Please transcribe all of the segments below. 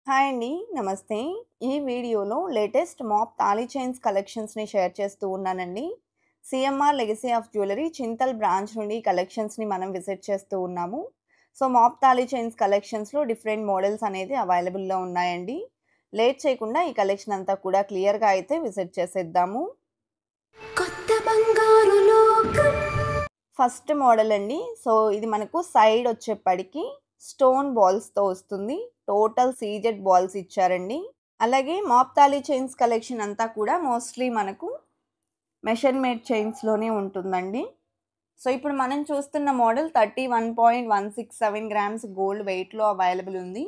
Hi అండి. నమస్తే. ఈ వీడియోలో లేటెస్ట్ మాప్ తాళి చైన్స్ కలెక్షన్స్‌ని షేర్ చేస్తూ ఉన్నానండి. CMR legacy of jewellery Chintal branch నుండి ఈ కలెక్షన్స్‌ని మనం విజిట్ చేస్తూ ఉన్నాము. సో, మాప్ తాళి చైన్స్ కలెక్షన్స్‌లో డిఫరెంట్ మోడల్స్ అనేది అవైలబుల్‌లో ఉన్నాయండి. లేట్ చేయకుండా ఈ కలెక్షన్ అంతా కూడా క్లియర్‌గా అయితే విజిట్ చేసేద్దాము. కొత్త బంగారు లోకం. ఫస్ట్ మోడల్ అండి. సో, ఇది మనకు సైడ్ వచ్చేప్పటికి స్టోన్ బాల్స్‌తో వస్తుంది. టోటల్ సీజెడ్ బాల్స్ ఇచ్చారండి. అలాగే మాప్ తాళి చైన్స్ కలెక్షన్ అంతా కూడా మోస్ట్‌లీ మనకు మెషర్‌మేడ్ చైన్స్‌లోనే ఉంటుందండి. సో, ఇప్పుడు మనం చూస్తున్న మోడల్ 31.167 గ్రామ్స్ గోల్డ్ వెయిట్‌లో అవైలబుల్ ఉంది.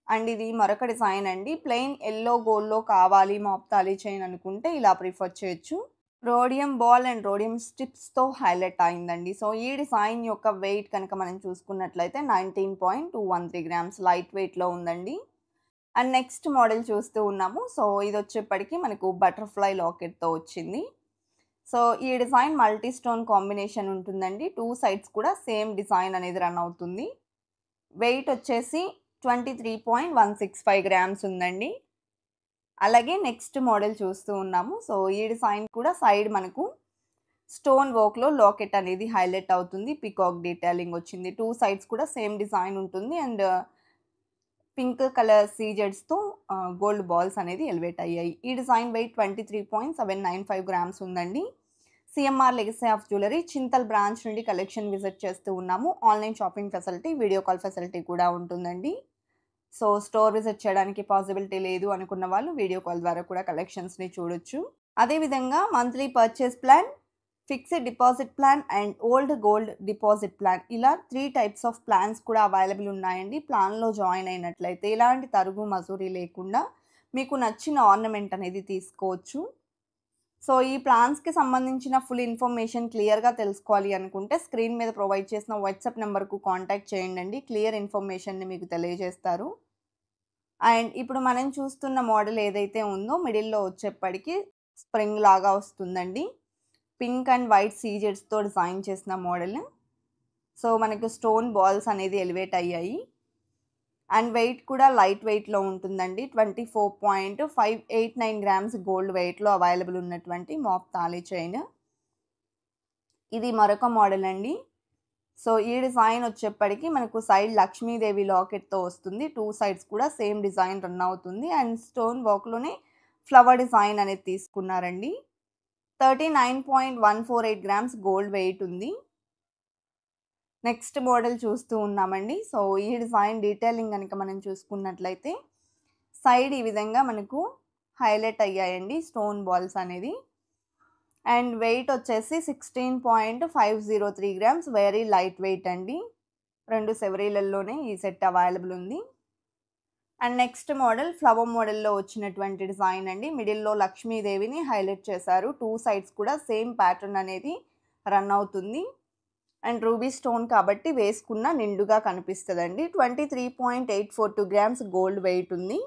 అండ్ ఇది మరొక డిజైన్ అండి. ప్లెయిన్ యెల్లో గోల్డ్‌లో కావాలి మాప్ తాళి చైన్ అనుకుంటే ఇలా ప్రిఫర్ చేయొచ్చు. రోడియం బాల్ అండ్ రోడియం స్ట్రిప్స్‌తో హైలైట్ అయిందండి. సో, ఈ డిజైన్ యొక్క వెయిట్ కనుక మనం చూసుకున్నట్లయితే 19.213 గ్రామ్స్ లైట్ వెయిట్‌లో ఉందండి. అండ్ నెక్స్ట్ మోడల్ చూస్తూ ఉన్నాము. సో, ఇదొచ్చేప్పటికి మనకు బటర్‌ఫ్లై లాకెట్‌తో వచ్చింది. సో, ఈ డిజైన్ మల్టీ స్టోన్ కాంబినేషన్ ఉంటుందండి. 2 సైడ్స్ కూడా సేమ్ డిజైన్ అనేది రన్ అవుతుంది. వెయిట్ వచ్చేసి 23.165 గ్రామ్స్ ఉందండి. అలాగే నెక్స్ట్ మోడల్ చూస్తూ ఉన్నాము. సో, ఈ డిజైన్ కూడా సైడ్ మనకు స్టోన్ వర్క్‌లో లాకెట్ అనేది హైలైట్ అవుతుంది. పీకాక్ డీటెయిలింగ్ వచ్చింది. 2 సైడ్స్ కూడా సేమ్ డిజైన్ ఉంటుంది. అండ్ పింక్ కలర్ సీజెడ్స్‌తో గోల్డ్ బాల్స్ అనేది ఎలివేట్ అయ్యాయి. ఈ డిజైన్ వెయిట్ 23.795 గ్రామ్స్ ఉందండి. CMR legacy of jewellery Chintal branch నుండి కలెక్షన్ విజిట్ చేస్తూ ఉన్నాము. Online shopping facility, video call facility కూడా ఉంటుందండి. సో, స్టోర్ విజిట్ చేయడానికి పాసిబిలిటీ లేదు అనుకున్న వాళ్ళు వీడియో కాల్ ద్వారా కూడా కలెక్షన్స్‌ని చూడొచ్చు. అదేవిధంగా monthly purchase plan, fixed deposit plan and old gold deposit plan ఇలా 3 టైప్స్ ఆఫ్ ప్లాన్స్ కూడా అవైలబుల్ ఉన్నాయండి. ప్లాన్‌లో జాయిన్ అయినట్లయితే ఎలాంటి తరుగు మజూరీ లేకుండా మీకు నచ్చిన ఆర్నమెంట్ అనేది తీసుకోవచ్చు. సో, ఈ ప్లాన్స్‌కి సంబంధించిన ఫుల్ ఇన్ఫర్మేషన్ క్లియర్‌గా తెలుసుకోవాలి అనుకుంటే స్క్రీన్ మీద ప్రొవైడ్ చేసిన వాట్సాప్ నంబర్‌కు కాంటాక్ట్ చేయండండి. క్లియర్ ఇన్ఫర్మేషన్‌ని మీకు తెలియజేస్తారు. అండ్ ఇప్పుడు మనం చూస్తున్న మోడల్ ఏదైతే ఉందో మిడిల్‌లో వచ్చేప్పటికి స్ప్రింగ్ లాగా వస్తుందండి. పింక్ అండ్ వైట్ సీజెడ్స్‌తో డిజైన్ చేసిన మోడల్. సో, మనకు స్టోన్ బాల్స్ అనేది ఎలివేట్ అయ్యాయి. అండ్ వెయిట్ కూడా లైట్ వెయిట్‌లో ఉంటుందండి. 24.589 గ్రామ్స్ గోల్డ్ వెయిట్‌లో అవైలబుల్ ఉన్నటువంటి మాప్ తాళి చైన్. ఇది మరొక మోడల్ అండి. సో, ఈ డిజైన్ వచ్చేప్పటికి మనకు సైడ్ లక్ష్మీదేవి లాకెట్‌తో వస్తుంది. 2 సైడ్స్ కూడా సేమ్ డిజైన్ రన్ అవుతుంది. అండ్ స్టోన్ వర్క్‌లోనే ఫ్లవర్ డిజైన్ అనేది తీసుకున్నారండి. 39.148 గ్రామ్స్ గోల్డ్ వెయిట్ ఉంది. నెక్స్ట్ మోడల్ చూస్తూ ఉన్నామండి. సో, ఈ డిజైన్ డీటెయిలింగ్ గనుక మనం చూసుకున్నట్లయితే సైడ్ ఈ విధంగా మనకు హైలైట్ అయ్యాయండి స్టోన్ బాల్స్ అనేది. అండ్ వెయిట్ వచ్చేసి 16.503 గ్రామ్స్ వెరీ లైట్ వెయిట్ అండి. 2 సెవరీలలోనే ఈ సెట్ అవైలబుల్ ఉంది. అండ్ నెక్స్ట్ మోడల్ ఫ్లవర్ మోడల్‌లో వచ్చినటువంటి డిజైన్ అండి. మిడిల్‌లో లక్ష్మీదేవిని హైలైట్ చేశారు. 2 సైడ్స్ కూడా సేమ్ ప్యాటర్న్ అనేది రన్ అవుతుంది. అండ్ రూబీ స్టోన్ కాబట్టి వేసుకున్న నిండుగా కనిపిస్తదండి. 23.842 గ్రామ్స్ గోల్డ్ వెయిట్ ఉంది.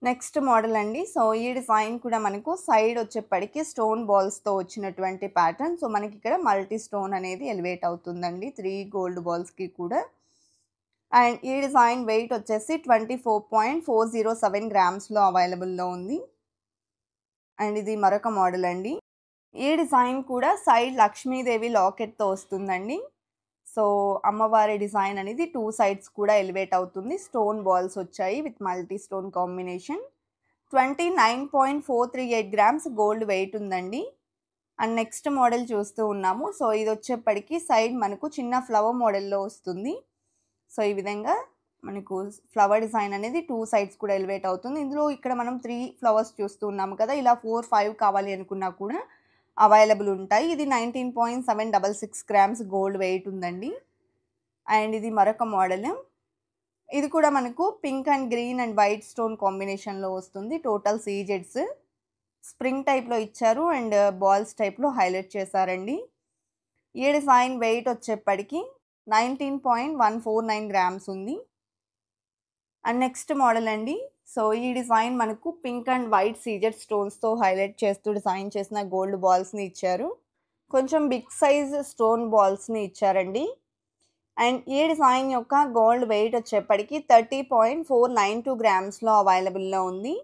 నెక్స్ట్ మోడల్ అండి. సో, ఈ డిజైన్ కూడా మనకు సైడ్ వచ్చేప్పటికి స్టోన్ బాల్స్‌తో వచ్చినటువంటి ప్యాటర్న్. సో, మనకిక్కడ మల్టీ స్టోన్ అనేది ఎలివేట్ అవుతుందండి 3 గోల్డ్ బాల్స్‌కి కూడా. అండ్ ఈ డిజైన్ వెయిట్ వచ్చేసి 24.407 గ్రామ్స్‌లో అవైలబుల్‌లో ఉంది. అండ్ ఇది మరొక మోడల్ అండి. ఈ డిజైన్ కూడా సైడ్ లక్ష్మీదేవి లాకెట్‌తో వస్తుందండి. సో, అమ్మవారి డిజైన్ అనేది 2 సైడ్స్ కూడా ఎలివేట్ అవుతుంది. స్టోన్ బాల్స్ వచ్చాయి with multi stone combination. 29.438 grams gold weight ఉందండి. అండ్ నెక్స్ట్ మోడల్ చూస్తూ ఉన్నాము. సో, ఇదొచ్చేప్పటికి సైడ్ మనకు చిన్న ఫ్లవర్ మోడల్‌లో వస్తుంది. సో, ఈ విధంగా మనకు ఫ్లవర్ డిజైన్ అనేది 2 సైడ్స్ కూడా ఎలివేట్ అవుతుంది. ఇందులో ఇక్కడ మనం 3 ఫ్లవర్స్ చూస్తూ ఉన్నాము కదా! ఇలా 4, 5 కావాలి అనుకున్నా కూడా అవైలబుల్ ఉంటాయి. ఇది 19.766 గ్రామ్స్ గోల్డ్ వెయిట్ ఉందండి. అండ్ ఇది మరొక మోడల్. ఇది కూడా మనకు pink and green and white stone కాంబినేషన్‌లో వస్తుంది. టోటల్ సీజెడ్స్. స్ప్రింగ్ టైప్‌లో ఇచ్చారు అండ్ బాల్స్ టైప్‌లో హైలైట్ చేశారండి. ఈ డిజైన్ వెయిట్ వచ్చేప్పటికి 19.149 గ్రామ్స్ ఉంది. అండ్ నెక్స్ట్ మోడల్ అండి. సో, ఈ డిజైన్ మనకు పింక్ అండ్ వైట్ సీజెడ్ స్టోన్స్‌తో హైలైట్ చేస్తూ డిజైన్ చేసిన గోల్డ్ బాల్స్‌ని ఇచ్చారు. కొంచెం బిగ్ సైజ్ స్టోన్ బాల్స్‌ని ఇచ్చారండి. అండ్ ఈ డిజైన్ యొక్క గోల్డ్ వెయిట్ వచ్చేప్పటికి 30.492 గ్రామ్స్లో అవైలబుల్లో ఉంది.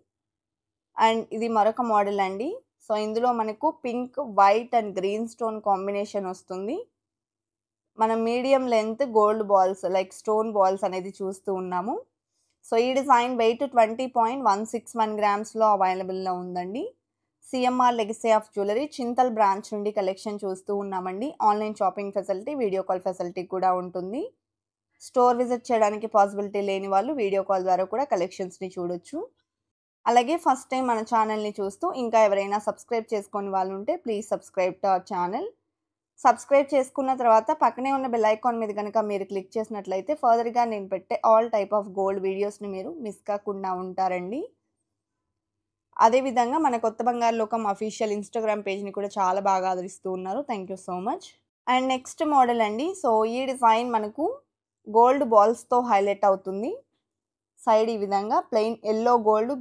అండ్ ఇది మరొక మోడల్ అండి. సో ఇందులో మనకు pink, white and green stone combination వస్తుంది. మనం medium length gold balls like stone balls అనేది చూస్తూ ఉన్నాము. సో ఈ డిజైన్ వెయిట్ 20.161 గ్రామ్స్లో అవైలబుల్లో ఉందండి. CMR legacy of jewellery Chintal branch నుండి కలెక్షన్ చూస్తూ ఉన్నామండి. Online shopping facility, video call facility కూడా ఉంటుంది. స్టోర్ విజిట్ చేయడానికి పాసిబిలిటీ లేని వాళ్ళు వీడియో కాల్ ద్వారా కూడా కలెక్షన్స్ని చూడొచ్చు. అలాగే ఫస్ట్ టైం మన ఛానల్ని చూస్తూ ఇంకా ఎవరైనా సబ్స్క్రైబ్ చేసుకొని వాళ్ళు ఉంటే please subscribe to our channel. Subscribe చేసుకున్న తర్వాత పక్కనే ఉన్న బెల్ ఐకాన్ మీద కనుక మీరు క్లిక్ చేసినట్లయితే ఫర్దర్గా నేను పెట్టే ఆల్ టైప్ ఆఫ్ గోల్డ్ వీడియోస్ని మీరు మిస్ కాకుండా ఉంటారండి. అదేవిధంగా మన కొత్త బంగారు లోకం అఫీషియల్ ఇన్స్టాగ్రామ్ పేజ్ని కూడా చాలా బాగా ఆదరిస్తూ ఉన్నారు. Thank you so much. And next model అండి. సో ఈ డిజైన్ మనకు గోల్డ్ బాల్స్తో హైలైట్ అవుతుంది. సైడ్ ఈ విధంగా ప్లెయిన్ ఎల్లో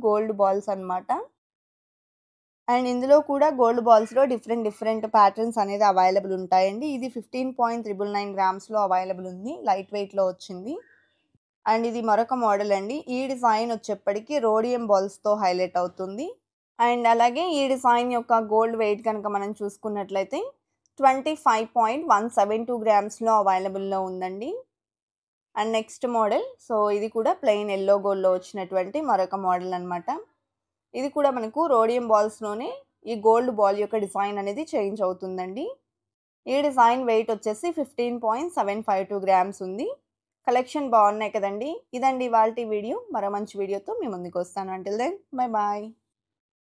గోల్డ్ బాల్స్ అన్నమాట. అండ్ ఇందులో కూడా గోల్డ్ బాల్స్లో డిఫరెంట్ ప్యాటర్న్స్ అనేది అవైలబుల్ ఉంటాయండి. ఇది 15.999 గ్రామ్స్లో అవైలబుల్ ఉంది. లైట్ వెయిట్లో వచ్చింది. అండ్ ఇది మరొక మోడల్ అండి. ఈ డిజైన్ వచ్చేప్పటికి రోడియం బాల్స్తో హైలైట్ అవుతుంది. అండ్ అలాగే ఈ డిజైన్ యొక్క గోల్డ్ వెయిట్ కనుక మనం చూసుకున్నట్లయితే 25.172 గ్రామ్స్లో అవైలబుల్లో ఉందండి. అండ్ నెక్స్ట్ మోడల్, సో ఇది కూడా ప్లెయిన్ ఎల్లో గోల్డ్లో వచ్చినటువంటి మరొక మోడల్ అనమాట. ఇది కూడా మనకు రోడియం బాల్స్లోనే ఈ గోల్డ్ బాల్ యొక్క డిజైన్ అనేది చేంజ్ అవుతుందండి. ఈ డిజైన్ వెయిట్ వచ్చేసి 15.752 గ్రామ్స్ ఉంది. కలెక్షన్ బాగున్నాయి కదండి. ఇదండి ఇవాల్టి వీడియో. మరో మంచి వీడియోతో మీ ముందుకు వస్తాను. Until then bye bye.